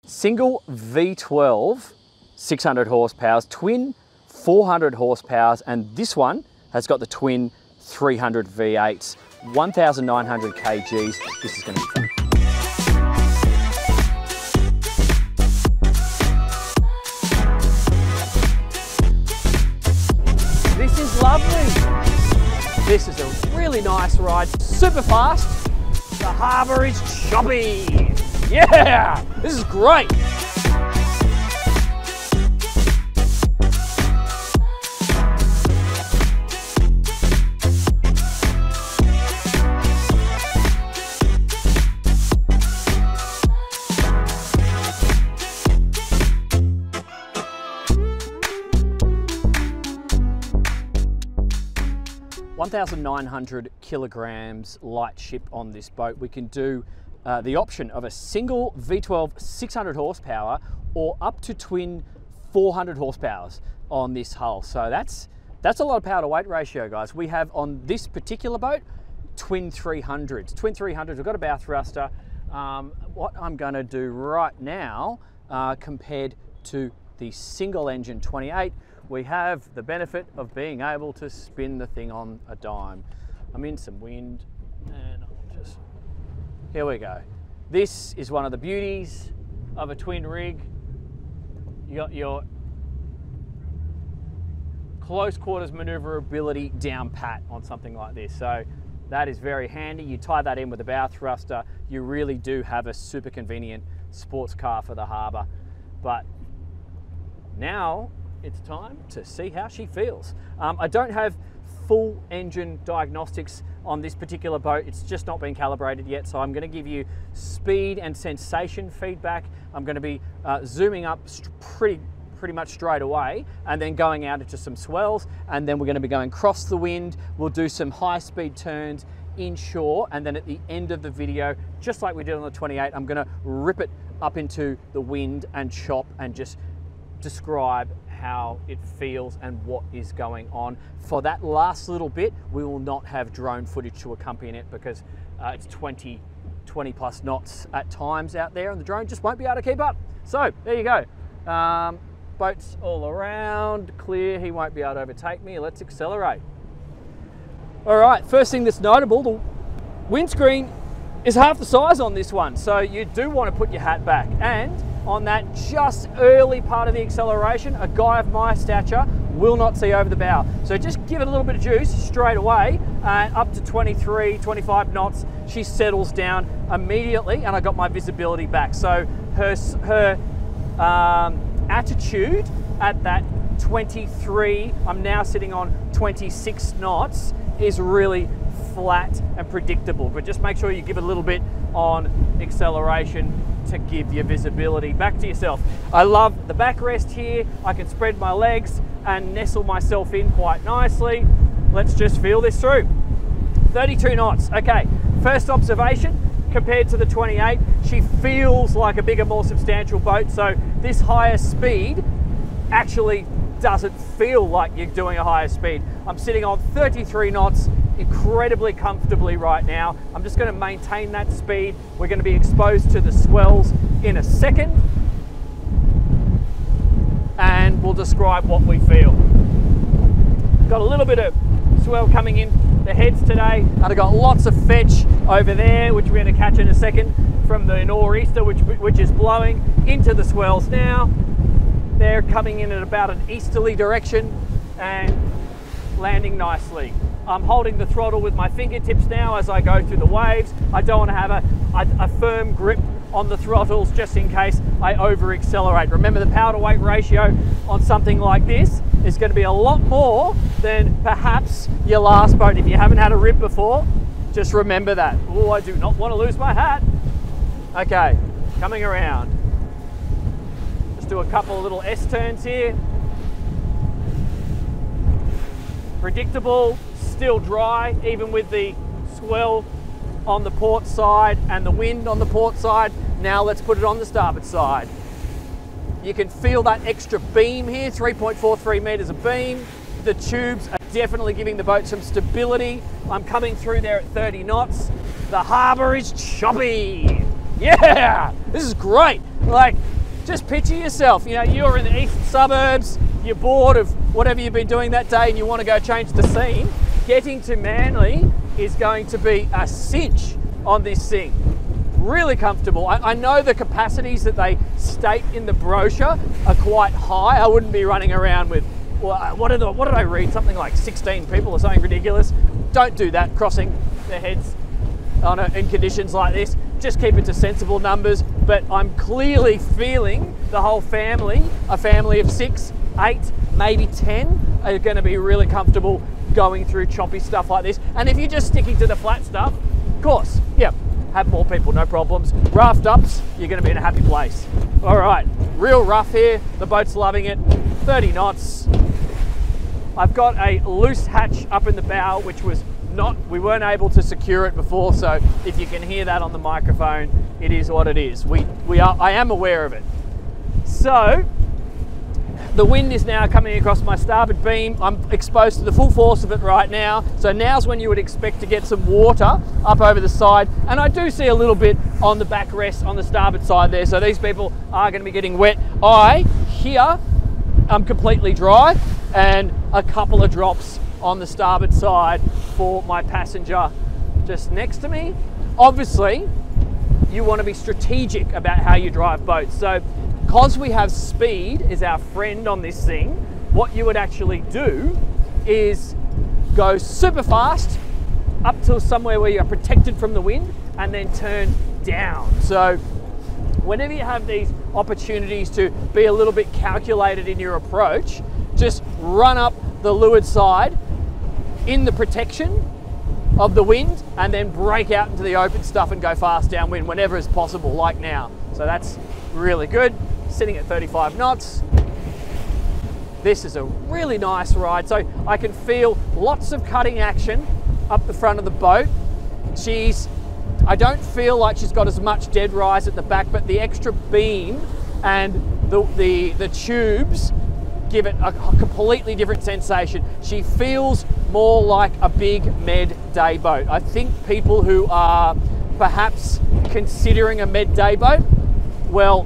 Single V12, 600 horsepower, twin 400 horsepower, and this one has got the twin 300 V8s, 1,900 kgs. This is going to be fun. This is lovely. This is a really nice ride, super fast. The harbour is choppy. Yeah, this is great. $1,900 kilograms light ship on this boat. We can do the option of a single V12 600 horsepower or up to twin 400 horsepower on this hull. So that's a lot of power to weight ratio, guys. We have on this particular boat twin 300s. Twin 300s, we've got a bow thruster. What I'm going to do right now compared to the single engine 28, we have the benefit of being able to spin the thing on a dime. I'm in some wind and I'll just, here we go. This is one of the beauties of a twin rig. You got your close quarters maneuverability down pat on something like this. So that is very handy. You tie that in with a bow thruster, you really do have a super convenient sports car for the harbour. But now it's time to see how she feels. I don't have full engine diagnostics on this particular boat. It's just not been calibrated yet, so I'm going to give you speed and sensation feedback. I'm going to be zooming up pretty much straight away and then going out into some swells, and then we're going to be going across the wind. We'll do some high-speed turns inshore, and then at the end of the video, just like we did on the 28, I'm going to rip it up into the wind and chop and just describe how it feels and what is going on. For that last little bit, we will not have drone footage to accompany it because it's 20 plus knots at times out there and the drone just won't be able to keep up. So there you go. Boats all around, clear, he won't be able to overtake me. Let's accelerate. All right, first thing that's notable, the windscreen is half the size on this one, so you do want to put your hat back. And on that just early part of the acceleration, a guy of my stature will not see over the bow. So just give it a little bit of juice straight away, and up to 23, 25 knots, she settles down immediately, and I got my visibility back. So her attitude at that 23, I'm now sitting on 26 knots, is really flat and predictable, but just make sure you give it a little bit on acceleration to give your visibility back to yourself. I love the backrest here. I can spread my legs and nestle myself in quite nicely. Let's just feel this through. 32 knots. Okay, first observation, compared to the 28, she feels like a bigger, more substantial boat, so this higher speed actually doesn't feel like you're doing a higher speed. I'm sitting on 33 knots incredibly comfortably right now. I'm just going to maintain that speed. We're going to be exposed to the swells in a second, and we'll describe what we feel. Got a little bit of swell coming in the heads today, and I've got lots of fetch over there, which we're going to catch in a second, from the nor'easter, which is blowing into the swells now. They're coming in at about an easterly direction and landing nicely. I'm holding the throttle with my fingertips now as I go through the waves. I don't want to have a firm grip on the throttles just in case I over accelerate. Remember, the power to weight ratio on something like this is going to be a lot more than perhaps your last boat. If you haven't had a rib before, just remember that. Oh, I do not want to lose my hat. Okay, coming around. Just do a couple of little S-turns here. Predictable, still dry, even with the swell on the port side and the wind on the port side. Now let's put it on the starboard side. You can feel that extra beam here, 3.43 meters of beam. The tubes are definitely giving the boat some stability. I'm coming through there at 30 knots. The harbour is choppy. Yeah, this is great. Like, just picture yourself, you know, you're in the eastern suburbs, you're bored of whatever you've been doing that day and you want to go change the scene. Getting to Manly is going to be a cinch on this thing. Really comfortable. I know the capacities that they state in the brochure are quite high. I wouldn't be running around with, what did I read? Something like 16 people or something ridiculous. Don't do that, crossing their heads in conditions like this. Just keep it to sensible numbers. But I'm clearly feeling the whole family, a family of 6, 8, maybe 10, are going to be really comfortable going through choppy stuff like this. And if you're just sticking to the flat stuff, of course, yeah, have more people, no problems. Raft ups, you're going to be in a happy place. All right, real rough here. The boat's loving it. 30 knots. I've got a loose hatch up in the bow, which was we weren't able to secure it before, so if you can hear that on the microphone, it is what it is. I am aware of it. So the wind is now coming across my starboard beam. I'm exposed to the full force of it right now. So now's when you would expect to get some water up over the side. And I do see a little bit on the backrest on the starboard side there. So these people are going to be getting wet. Here, I'm completely dry, and a couple of drops on the starboard side for my passenger just next to me. Obviously, you want to be strategic about how you drive boats. So because we have speed as our friend on this thing, what you would actually do is go super fast up to somewhere where you're protected from the wind and then turn down. So whenever you have these opportunities to be a little bit calculated in your approach, just run up the leeward side in the protection of the wind and then break out into the open stuff and go fast downwind whenever is possible, like now. So that's really good. Sitting at 35 knots. This is a really nice ride. So I can feel lots of cutting action up the front of the boat. I don't feel like she's got as much dead rise at the back, but the extra beam and the tubes give it a completely different sensation. She feels more like a big med day boat. I think people who are perhaps considering a med day boat, well,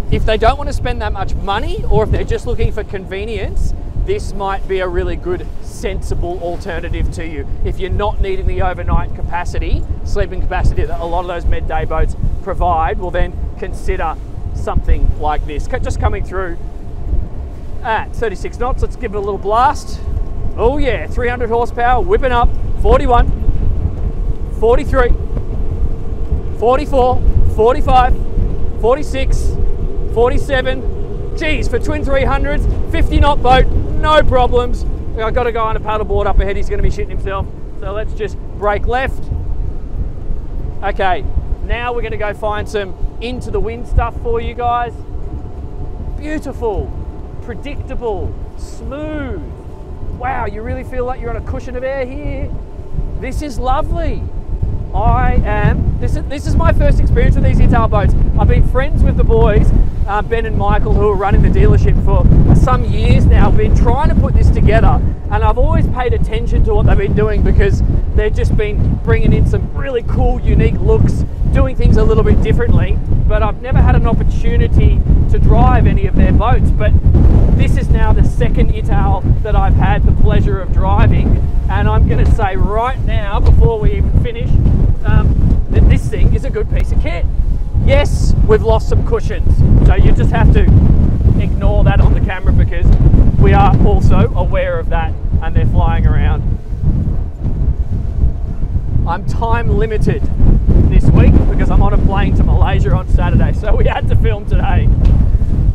if they don't want to spend that much money, or if they're just looking for convenience, this might be a really good, sensible alternative to you. If you're not needing the overnight capacity, sleeping capacity that a lot of those med day boats provide, well then consider something like this. Just coming through at 36 knots, let's give it a little blast. Oh yeah, 300 horsepower, whipping up, 41, 43, 44, 45, 46, 47. Geez, for twin 300s, 50 knot boat, no problems. I've got to go on a paddleboard up ahead, he's going to be shitting himself. So let's just brake left. Okay, now we're going to go find some into the wind stuff for you guys. Beautiful, predictable, smooth. Wow, you really feel like you're on a cushion of air here. This is lovely. This is my first experience with these Italboats. I've been friends with the boys, Ben and Michael, who are running the dealership for some years now. I've been trying to put this together, and I've always paid attention to what they've been doing because they've just been bringing in some really cool, unique looks, doing things a little bit differently, but I've never had an opportunity to drive any of their boats. But this is now the second Ital that I've had the pleasure of driving, and I'm going to say right now, before we even finish, that this thing is a good piece of kit. Yes, we've lost some cushions, so you just have to ignore that on the camera because we are also aware of that and they're flying around. I'm time limited this week because I'm on a plane to Malaysia on Saturday, so we had to film today.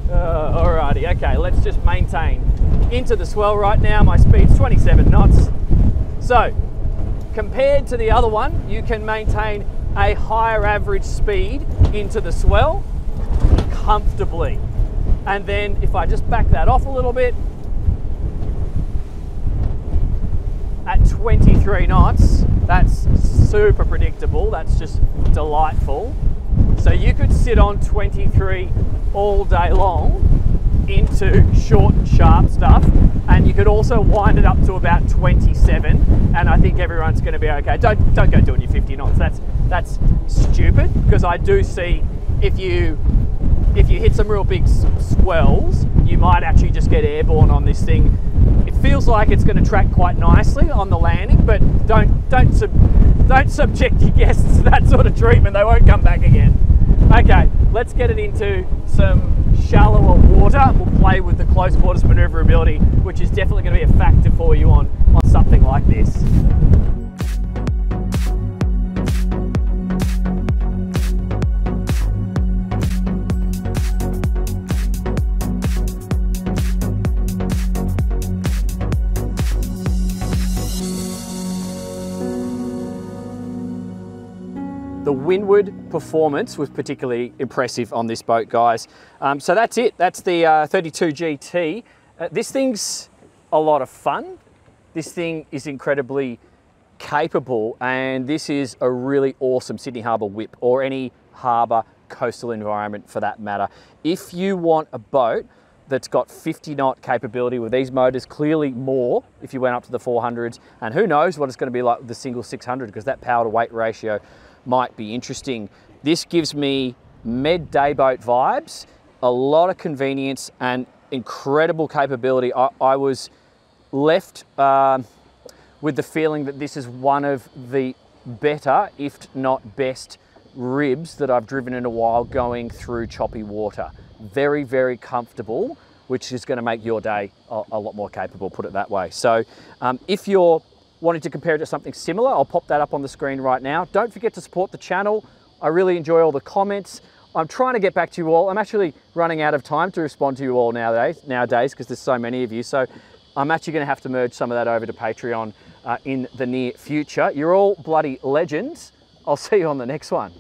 Alrighty, okay, let's just maintain into the swell right now. My speed's 27 knots. So, compared to the other one, you can maintain a higher average speed into the swell comfortably. And then if I just back that off a little bit, at 23 knots, that's super predictable, that's just delightful. So you could sit on 23 all day long into short and sharp stuff, and you could also wind it up to about 27, and I think everyone's going to be okay. Don't go doing your 50 knots. That's stupid, because I do see if you if you hit some real big swells, you might actually just get airborne on this thing. It feels like it's going to track quite nicely on the landing, but don't subject your guests to that sort of treatment. They won't come back again. Okay, let's get it into some shallower water. We'll play with the close quarters maneuverability, which is definitely going to be a factor for you on something like this. The windward performance was particularly impressive on this boat, guys. So that's it. That's the 32 GT. This thing's a lot of fun. This thing is incredibly capable, and this is a really awesome Sydney Harbour whip, or any harbour coastal environment for that matter. If you want a boat that's got 50 knot capability with these motors, clearly more if you went up to the 400s, and who knows what it's going to be like with the single 600, because that power to weight ratio might be interesting. This gives me med day boat vibes, a lot of convenience and incredible capability. I was left with the feeling that this is one of the better, if not best, ribs that I've driven in a while going through choppy water. Very, very comfortable, which is going to make your day a lot more capable, put it that way. So if you're wanting to compare it to something similar, I'll pop that up on the screen right now. Don't forget to support the channel. I really enjoy all the comments. I'm trying to get back to you all. I'm actually running out of time to respond to you all nowadays because there's so many of you. So I'm actually going to have to merge some of that over to Patreon in the near future. You're all bloody legends. I'll see you on the next one.